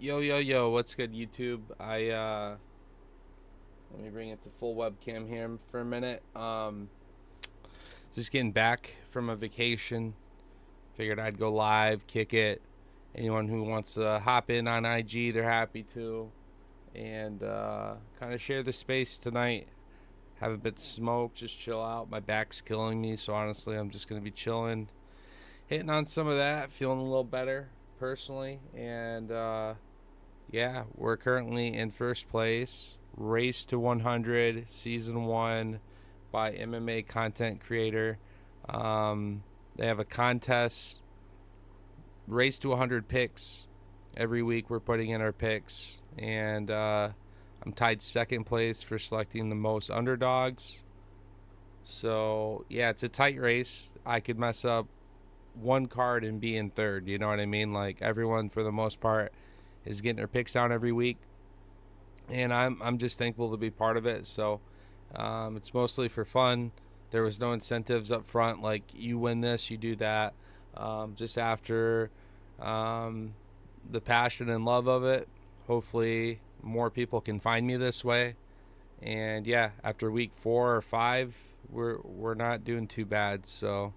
Yo, what's good, YouTube? Let me bring it to full webcam here for a minute. Just getting back from a vacation. Figured I'd go live, kick it. Anyone who wants to hop in on IG, they're happy to. And kind of share the space tonight. Have a bit of smoke, just chill out. My back's killing me, so honestly, I'm just gonna be chilling, hitting on some of that, feeling a little better personally, and yeah, we're currently in first place. Race to 100, season one by MMA content creator. They have a contest, race to 100 picks. Every week we're putting in our picks, and I'm tied second place for selecting the most underdogs. So yeah, it's a tight race. I could mess up one card and be in third. You know what I mean? Like everyone, for the most part, is getting their picks down every week, and I'm just thankful to be part of it. So it's mostly for fun. There was no incentives up front, like you win this, you do that. Just after the passion and love of it, hopefully more people can find me this way. And yeah, after week 4 or 5, we're not doing too bad. So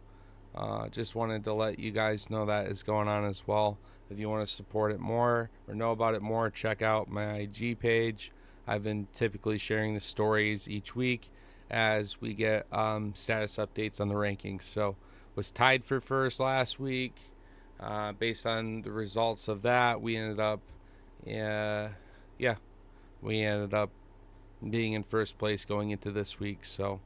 just wanted to let you guys know that is going on as well. If you want to support it more or know about it more, check out my IG page. I've been typically sharing the stories each week as we get status updates on the rankings. So was tied for first last week. Based on the results of that, we ended up being in first place going into this week. So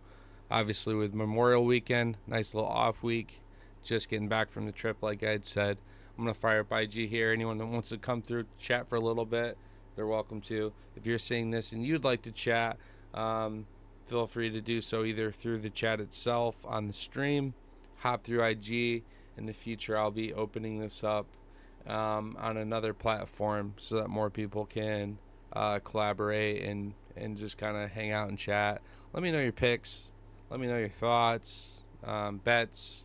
obviously with Memorial Weekend, nice little off week, just getting back from the trip like I had said. I'm going to fire up IG here. Anyone that wants to come through, chat for a little bit, they're welcome to. If you're seeing this and you'd like to chat, feel free to do so either through the chat itself on the stream, hop through IG. In the future, I'll be opening this up on another platform so that more people can collaborate and just kind of hang out and chat. Let me know your picks. Let me know your thoughts, bets,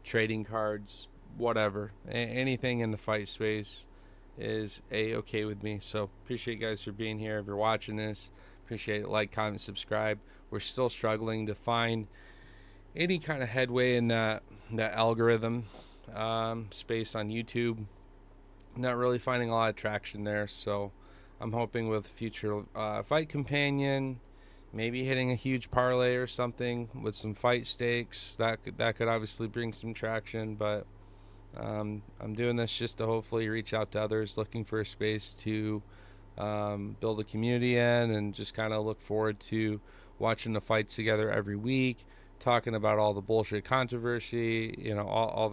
trading cards, whatever. Anything in the fight space is a-okay with me. So appreciate you guys for being here. If you're watching this, appreciate it. Like, comment, subscribe. We're still struggling to find any kind of headway in that algorithm space on YouTube. Not really finding a lot of traction there. So I'm hoping with future fight companion, maybe hitting a huge parlay or something with some fight stakes, that could obviously bring some traction. But I'm doing this just to hopefully reach out to others looking for a space to build a community in, and just kind of look forward to watching the fights together every week, talking about all the bullshit controversy, you know, all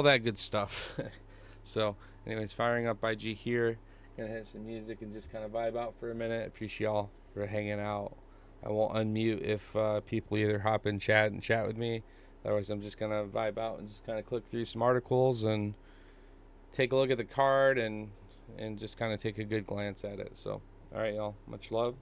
that good stuff. So anyways, firing up IG here, gonna hit some music and just kind of vibe out for a minute. Appreciate y'all for hanging out. I won't unmute if people either hop in chat and chat with me. Otherwise, I'm just gonna vibe out and just kind of click through some articles and take a look at the card and just kind of take a good glance at it. So all right, y'all, much love.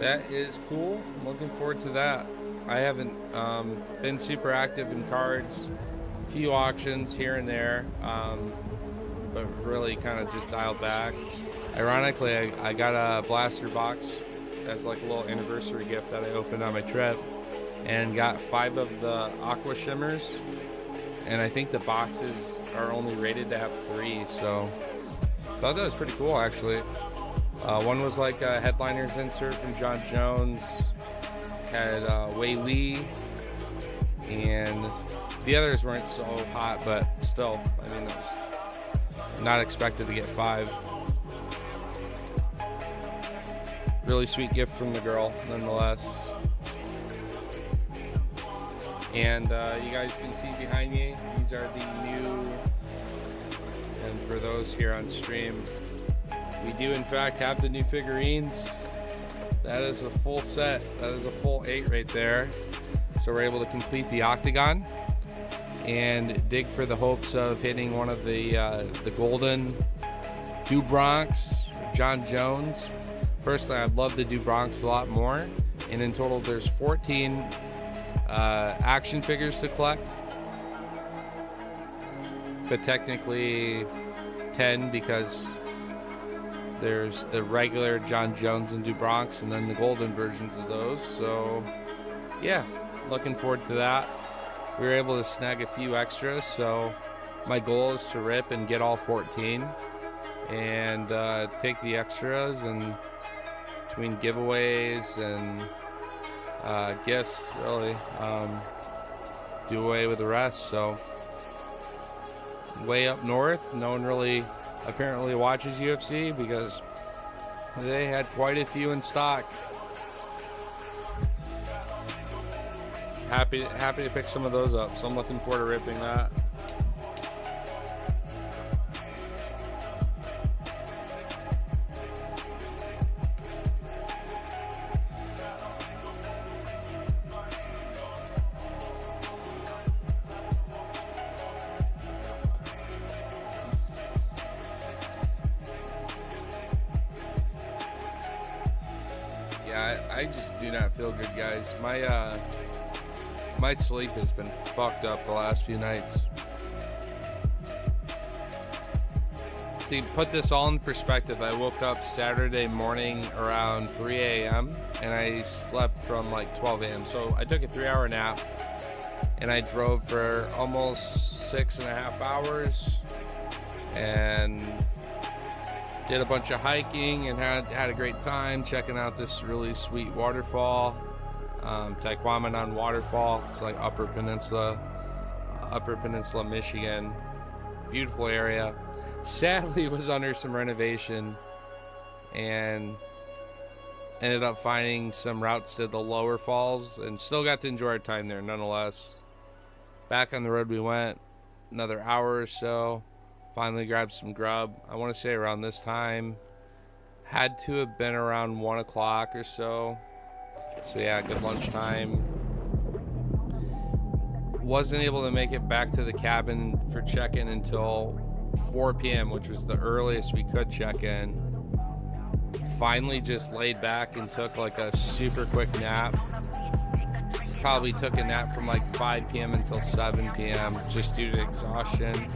That is cool. I'm looking forward to that. I haven't been super active in cards. A few auctions here and there, but really kind of just dialed back. Ironically, I got a blaster box as like a little anniversary gift that I opened on my trip, and got 5 of the aqua shimmers, and I think the boxes are only rated to have 3, so I thought that was pretty cool actually. One was like a headliners insert from John Jones, had Wei Lee, and the others weren't so hot, but still, I mean, it was not expected to get 5. Really sweet gift from the girl, nonetheless. And you guys can see behind me, these are the new, and for those here on stream, we do in fact have the new figurines. That is a full set. That is a full 8 right there. So we're able to complete the octagon and dig for the hopes of hitting one of the golden Dubronx, John Jones. Personally, I'd love the Dubronx a lot more. And in total, there's 14 action figures to collect. But technically 10, because there's the regular John Jones and Dubronx, and then the golden versions of those. So yeah, looking forward to that. We were able to snag a few extras, so my goal is to rip and get all 14 and take the extras, and between giveaways and gifts, really, do away with the rest. So way up north, no one really apparently watches UFC because they had quite a few in stock. Happy to pick some of those up, so I'm looking forward to ripping that. I just do not feel good, guys. My sleep has been fucked up the last few nights. To put this all in perspective, I woke up Saturday morning around 3 a.m. and I slept from like 12 a.m. So I took a 3-hour nap and I drove for almost 6.5 hours and did a bunch of hiking and had a great time checking out this really sweet waterfall, Taquamenon waterfall. It's like Upper Peninsula, Michigan. Beautiful area. Sadly, it was under some renovation and ended up finding some routes to the lower falls, and still got to enjoy our time there nonetheless. Back on the road we went, another hour or so. Finally grabbed some grub. I want to say around this time. Had to have been around 1 o'clock or so. So yeah, good lunchtime. Wasn't able to make it back to the cabin for check-in until 4 p.m., which was the earliest we could check in. Finally just laid back and took like a super quick nap. Probably took a nap from like 5 p.m. until 7 p.m. just due to exhaustion.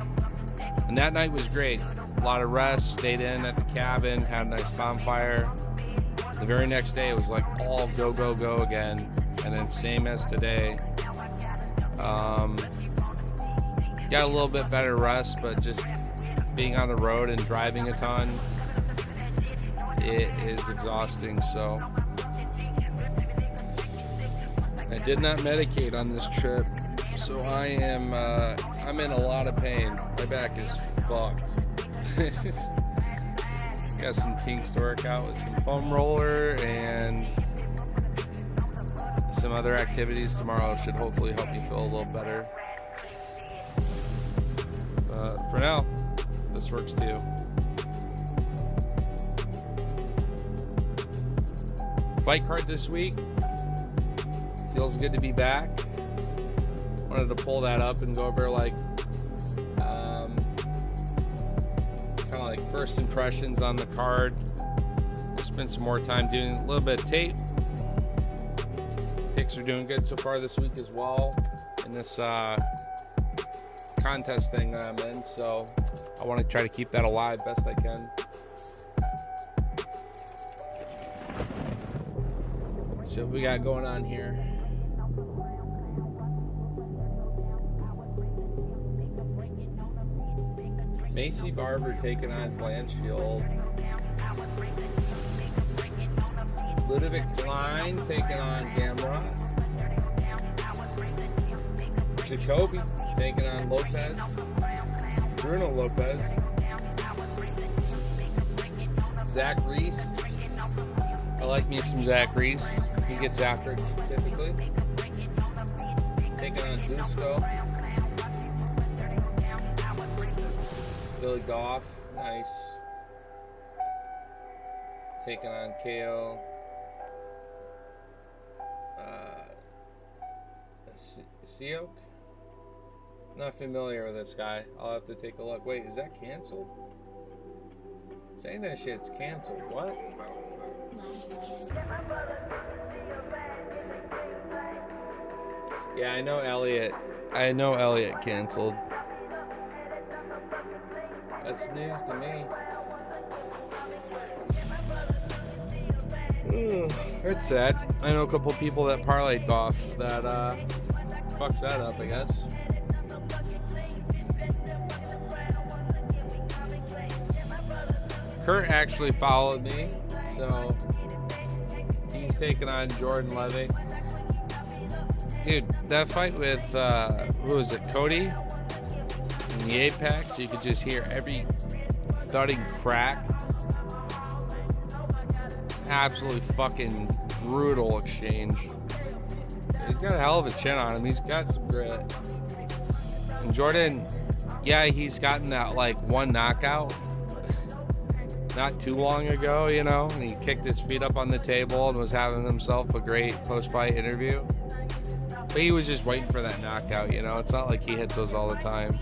And that night was great. A lot of rest, stayed in at the cabin, had a nice bonfire. The very next day it was like all go, go, go again. And then same as today. Got a little bit better rest, but just being on the road and driving a ton, it is exhausting. So I did not medicate on this trip, so I am I'm in a lot of pain. My back is fucked. Got some kinks to work out with some foam roller, and some other activities tomorrow should hopefully help me feel a little better. But for now, this works too. Fight card this week. Feels good to be back. Wanted to pull that up and go over like kind of like first impressions on the card. We'll spend some more time doing a little bit of tape, Picks are doing good so far this week as well in this contest thing that I'm in, so I want to try to keep that alive best I can. So what we got going on here? Macy Barber taking on Blanchfield. Ludovic Klein taking on Gamrot. Jacoby taking on Lopez. Bruno Lopez. Zach Reese. I like me some Zach Reese. He gets after it typically. Taking on Dusko. Billy Goff. Nice. Taking on KO. Seok? Not familiar with this guy. I'll have to take a look. Wait, is that canceled? Saying that shit's canceled. What? Yeah, I know Elliot canceled. That's news to me. It's sad. I know a couple people that parlayed Goff that fucks that up, I guess. Kurt actually followed me, so he's taking on Jordan Levy. Dude, that fight with who was it, Cody? In the Apex, you could just hear every thudding crack. Absolutely fucking brutal exchange. He's got a hell of a chin on him. He's got some grit. And Jordan, yeah, he's gotten that like one knockout not too long ago, you know, and he kicked his feet up on the table and was having himself a great post-fight interview. But he was just waiting for that knockout, you know. It's not like he hits those all the time.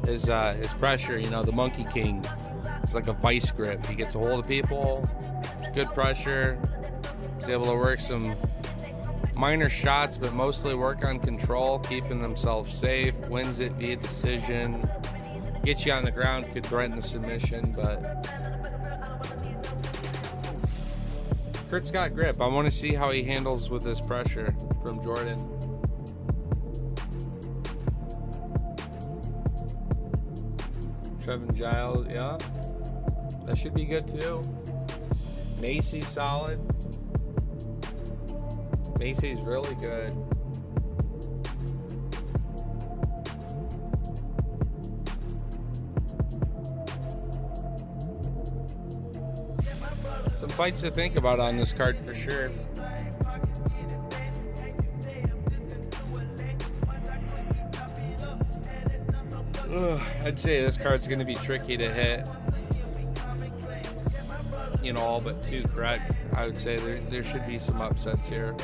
His pressure, you know, the Monkey King. It's like a vice grip. He gets a hold of people. Good pressure. He's able to work some minor shots, but mostly work on control, keeping himself safe. Wins it via decision. Gets you on the ground, could threaten the submission, but Kurt's got grip. I want to see how he handles with this pressure from Jordan. Trevin Giles, yeah. That should be good too. Macy solid. Macy's really good. Some fights to think about on this card for sure. I'd say this card's going to be tricky to hit. You know, all but two correct. I would say there should be some upsets here.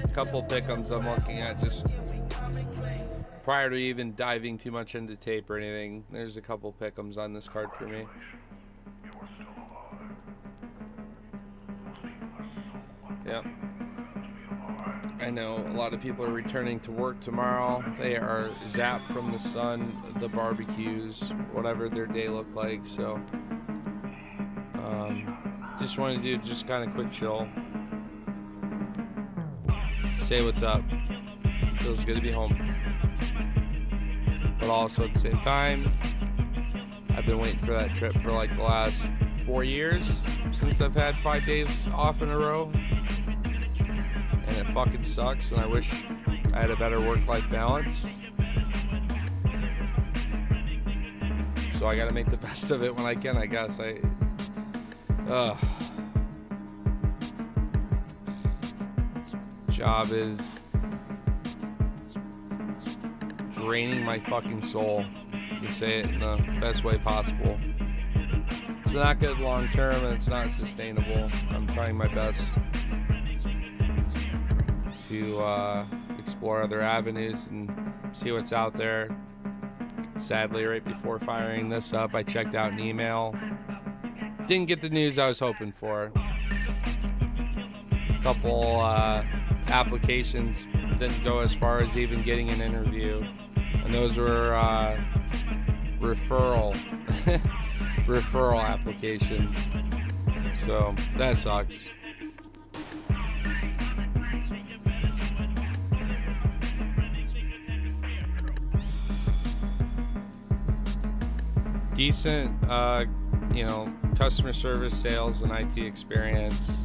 A couple pick'ems I'm looking at just prior to even diving too much into tape or anything. There's a couple pick'ems on this card for me. Yep. I know a lot of people are returning to work tomorrow. They are zapped from the sun, the barbecues, whatever their day looked like. So just wanted to do just kind of quick chill. Say what's up. Feels good to be home. But also at the same time, I've been waiting for that trip for like the last 4 years since I've had 5 days off in a row. And it fucking sucks, and I wish I had a better work-life balance. So I gotta make the best of it when I can, I guess. Job is draining my fucking soul, to say it in the best way possible. It's not good long term, and it's not sustainable. I'm trying my best to explore other avenues and see what's out there. Sadly, right before firing this up, I checked out an email. Didn't get the news I was hoping for. A couple applications didn't go as far as even getting an interview. And those were referral applications. So that sucks. Decent, customer service, sales, and IT experience.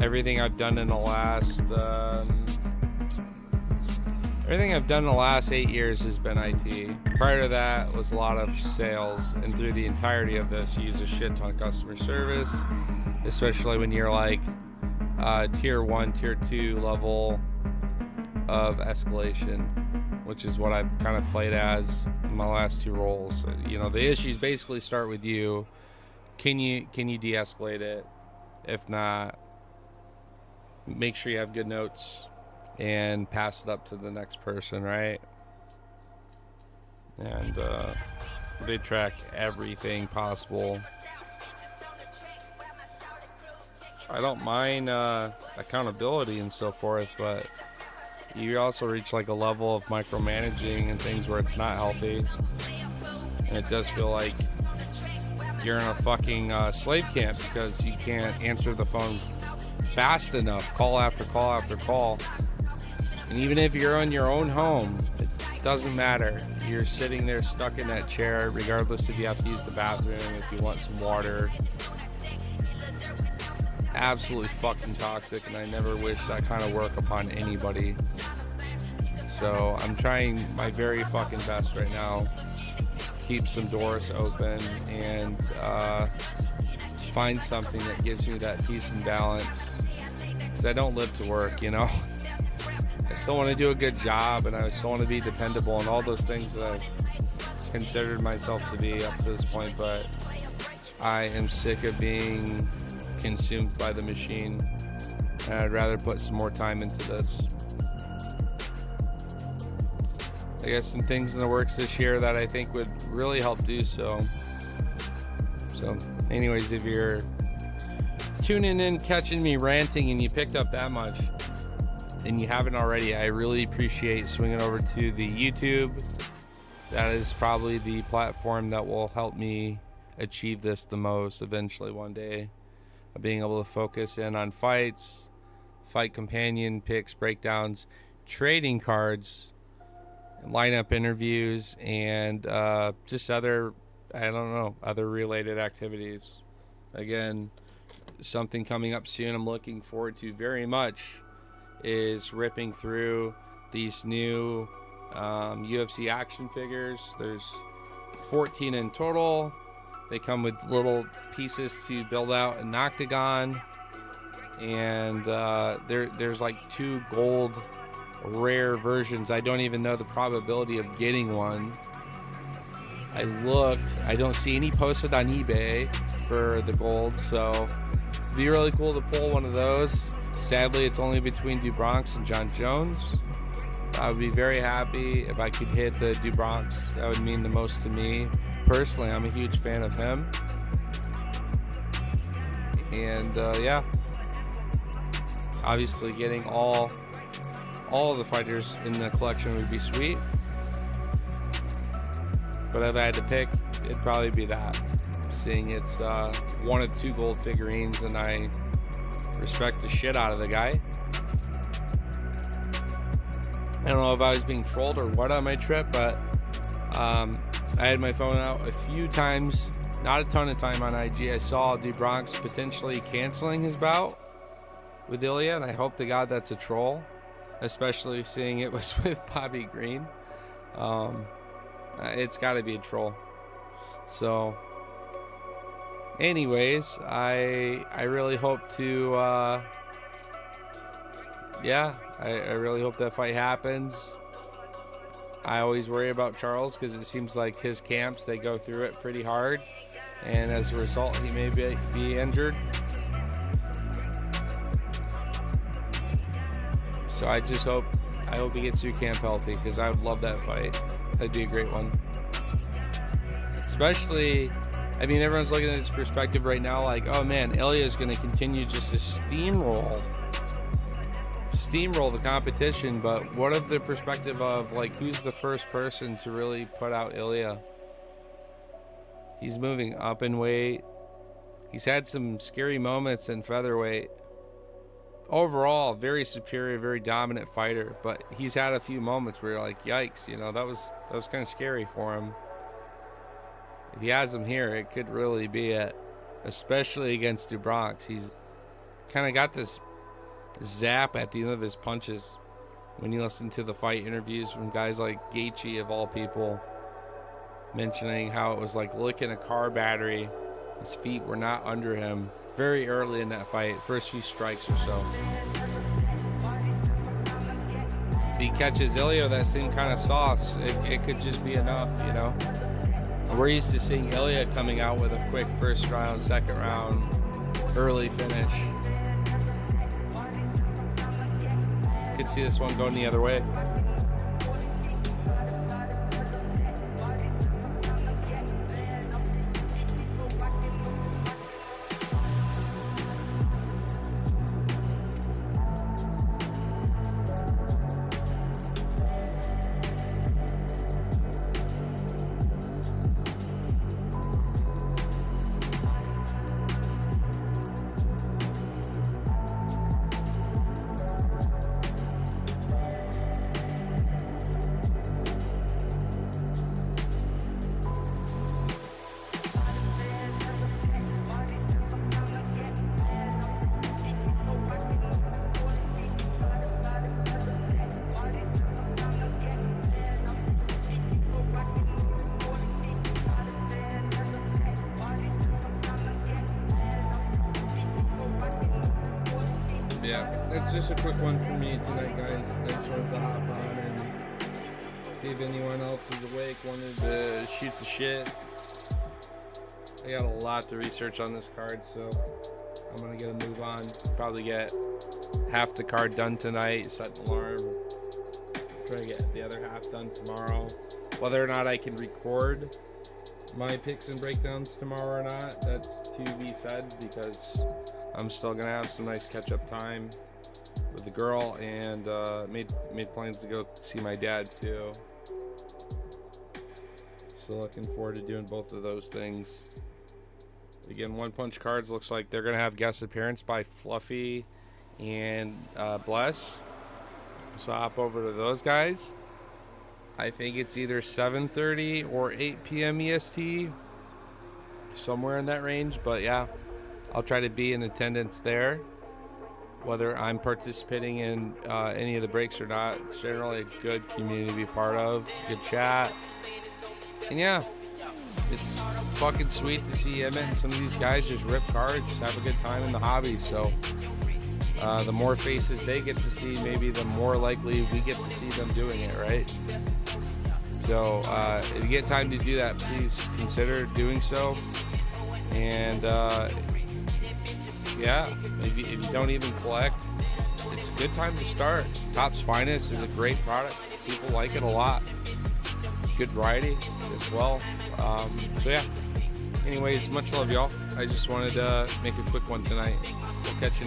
Everything I've done in the last 8 years has been IT. Prior to that was a lot of sales, and through the entirety of this, you use a shit ton of customer service, especially when you're like tier 1, tier 2 level of escalation, which is what I've kind of played as in my last 2 roles. The issues basically start with you. Can you de-escalate it? If not, make sure you have good notes and pass it up to the next person, right? And they track everything possible. I don't mind accountability and so forth, but you also reach like a level of micromanaging and things where it's not healthy, and it does feel like you're in a fucking slave camp because you can't answer the phone fast enough, call after call after call. And even if you're in your own home, it doesn't matter. You're sitting there stuck in that chair, regardless if you have to use the bathroom, if you want some water. Absolutely fucking toxic, and I never wish that kind of work upon anybody. So I'm trying my very fucking best right now to keep some doors open and find something that gives me that peace and balance, because I don't live to work, I still want to do a good job, and I still want to be dependable and all those things that I've considered myself to be up to this point, but I am sick of being consumed by the machine, and I'd rather put some more time into this. I got some things in the works this year that I think would really help do so. So anyways, if you're tuning in, catching me ranting, and you picked up that much and you haven't already, I really appreciate swinging over to the YouTube. That is probably the platform that will help me achieve this the most eventually one day, of being able to focus in on fights, fight companion picks, breakdowns, trading cards, lineup interviews, and just other related activities. Again, something coming up soon I'm looking forward to very much is ripping through these new UFC action figures. There's 14 in total. They come with little pieces to build out an octagon, and there's like 2 gold rare versions. I don't even know the probability of getting one. I looked, I don't see any posted on eBay for the gold, so it'd be really cool to pull one of those. Sadly, it's only between DuBronx and John Jones. I would be very happy if I could hit the DuBronx. That would mean the most to me. Personally, I'm a huge fan of him. And yeah, obviously getting all of the fighters in the collection would be sweet. But if I had to pick, it'd probably be that. Seeing it's one of 2 gold figurines, and I respect the shit out of the guy. I don't know if I was being trolled or what on my trip, but I had my phone out a few times, not a ton of time on IG. I saw DuBronx potentially canceling his bout with Ilya, and I hope to God that's a troll, especially seeing it was with Bobby Green. It's got to be a troll. So anyways, I really hope to I really hope that fight happens. I always worry about Charles because it seems like his camps, they go through it pretty hard, and as a result he may be injured. So I hope he gets through camp healthy, because I would love that fight. That'd be a great one. Especially, I mean, everyone's looking at this perspective right now like, oh man, Ilya is going to continue just to steamroll the competition. But what if the perspective of like, who's the first person to really put out Ilya? He's moving up in weight. He's had some scary moments in featherweight. Overall, very superior, very dominant fighter. But he's had a few moments where you're like, yikes, you know, that was kind of scary for him. If he has him here, it could really be it, especially against Dubronx. He's kind of got this zap at the end of his punches. When you listen to the fight interviews from guys like Gaethje, of all people, mentioning how it was like licking a car battery. His feet were not under him very early in that fight, first few strikes or so. If he catches Ilya that same kind of sauce, it could just be enough, you know. We're used to seeing Ilya coming out with a quick first round, second round, early finish. Could see this one going the other way. Yeah, it's just a quick one for me tonight, guys. I just wanted to hop on and see if anyone else is awake, wanted to shoot the shit. I got a lot to research on this card, so I'm going to get a move on. Probably get half the card done tonight, set an alarm. Try to get the other half done tomorrow. Whether or not I can record my picks and breakdowns tomorrow or not, that's to be said, because I'm still gonna have some nice catch-up time with the girl, and made plans to go see my dad too. So looking forward to doing both of those things. Again, One Punch Cards looks like they're gonna have guest appearance by Fluffy and Bless. So hop over to those guys. I think it's either 7:30 or 8 p.m. EST, somewhere in that range. But yeah, I'll try to be in attendance there, whether I'm participating in any of the breaks or not. It's generally a good community to be part of, good chat. And yeah, it's fucking sweet to see Emmett and some of these guys just rip cards, have a good time in the hobby. So the more faces they get to see, maybe the more likely we get to see them doing it, right? So if you get time to do that, please consider doing so. And yeah, if you don't even collect, it's a good time to start. Topps Finest is a great product. People like it a lot. Good variety as well. So yeah, anyways, much love, y'all. I just wanted to make a quick one tonight. We'll catch you next